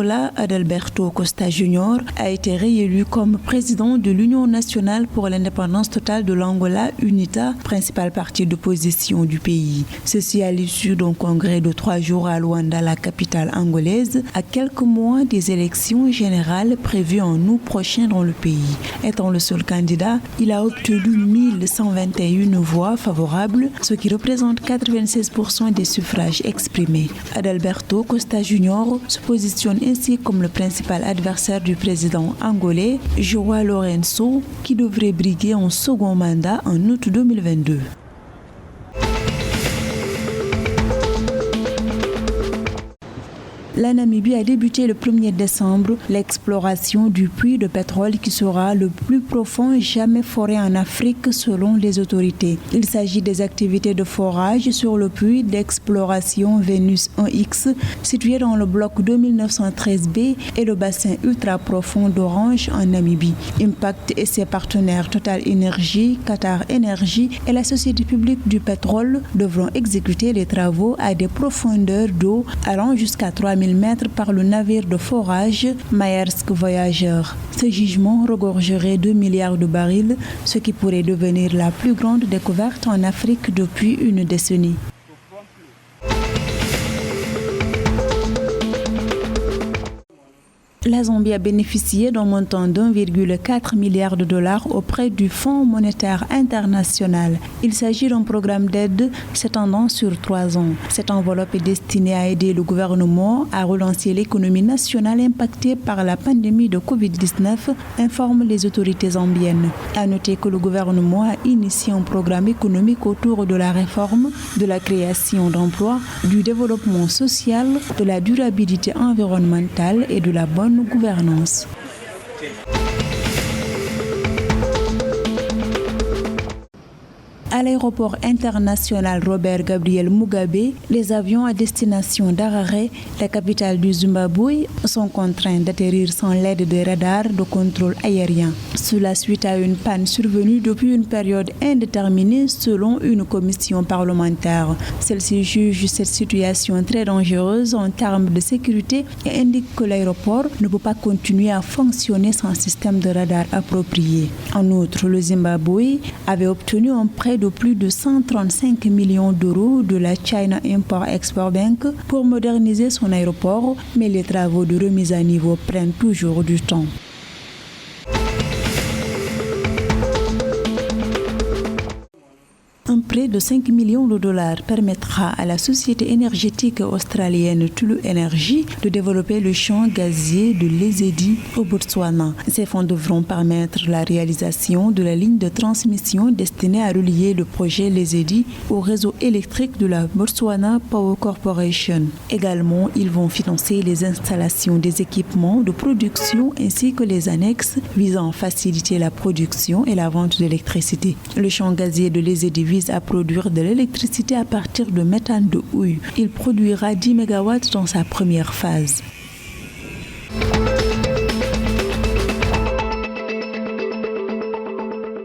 Angola, Adalberto Costa Junior, a été réélu comme président de l'Union nationale pour l'indépendance totale de l'Angola, UNITA, principal parti d'opposition du pays. Ceci à l'issue d'un congrès de 3 jours à Luanda, la capitale angolaise, à quelques mois des élections générales prévues en août prochain dans le pays. Étant le seul candidat, il a obtenu 1121 voix favorables, ce qui représente 96% des suffrages exprimés. Adalberto Costa Junior se positionne ainsi comme le principal adversaire du président angolais, João Lourenço, qui devrait briguer un second mandat en août 2022. La Namibie a débuté le 1er décembre l'exploration du puits de pétrole qui sera le plus profond jamais foré en Afrique selon les autorités. Il s'agit des activités de forage sur le puits d'exploration Vénus 1X situé dans le bloc 2913B et le bassin ultra profond d'Orange en Namibie. Impact et ses partenaires Total Energy, Qatar Energy et la Société publique du pétrole devront exécuter les travaux à des profondeurs d'eau allant jusqu'à 3000 mètres par le navire de forage Maersk Voyager. Ce gisement regorgerait 2 milliards de barils, ce qui pourrait devenir la plus grande découverte en Afrique depuis une décennie. La Zambie a bénéficié d'un montant d'1,4 milliard de dollars auprès du Fonds monétaire international. Il s'agit d'un programme d'aide s'étendant sur 3 ans. Cette enveloppe est destinée à aider le gouvernement à relancer l'économie nationale impactée par la pandémie de Covid-19, informent les autorités zambiennes. À noter que le gouvernement a initié un programme économique autour de la réforme, de la création d'emplois, du développement social, de la durabilité environnementale et de la bonne gouvernance. À l'aéroport international Robert Gabriel Mugabe, les avions à destination d'Harare, la capitale du Zimbabwe, sont contraints d'atterrir sans l'aide des radars de contrôle aérien. Cela suite à une panne survenue depuis une période indéterminée selon une commission parlementaire. Celle-ci juge cette situation très dangereuse en termes de sécurité et indique que l'aéroport ne peut pas continuer à fonctionner sans système de radar approprié. En outre, le Zimbabwe avait obtenu un prêt de plus de 135 millions d'euros de la China Import-Export Bank pour moderniser son aéroport, mais les travaux de remise à niveau prennent toujours du temps. Un prêt de 5 millions de dollars permettra à la société énergétique australienne Tulu Energy de développer le champ gazier de Lesedi au Botswana. Ces fonds devront permettre la réalisation de la ligne de transmission destinée à relier le projet Lesedi au réseau électrique de la Botswana Power Corporation. Également, ils vont financer les installations des équipements de production ainsi que les annexes visant à faciliter la production et la vente d'électricité. Le champ gazier de Lesedi vise à produire de l'électricité à partir de méthane de houille. Il produira 10 MW dans sa première phase.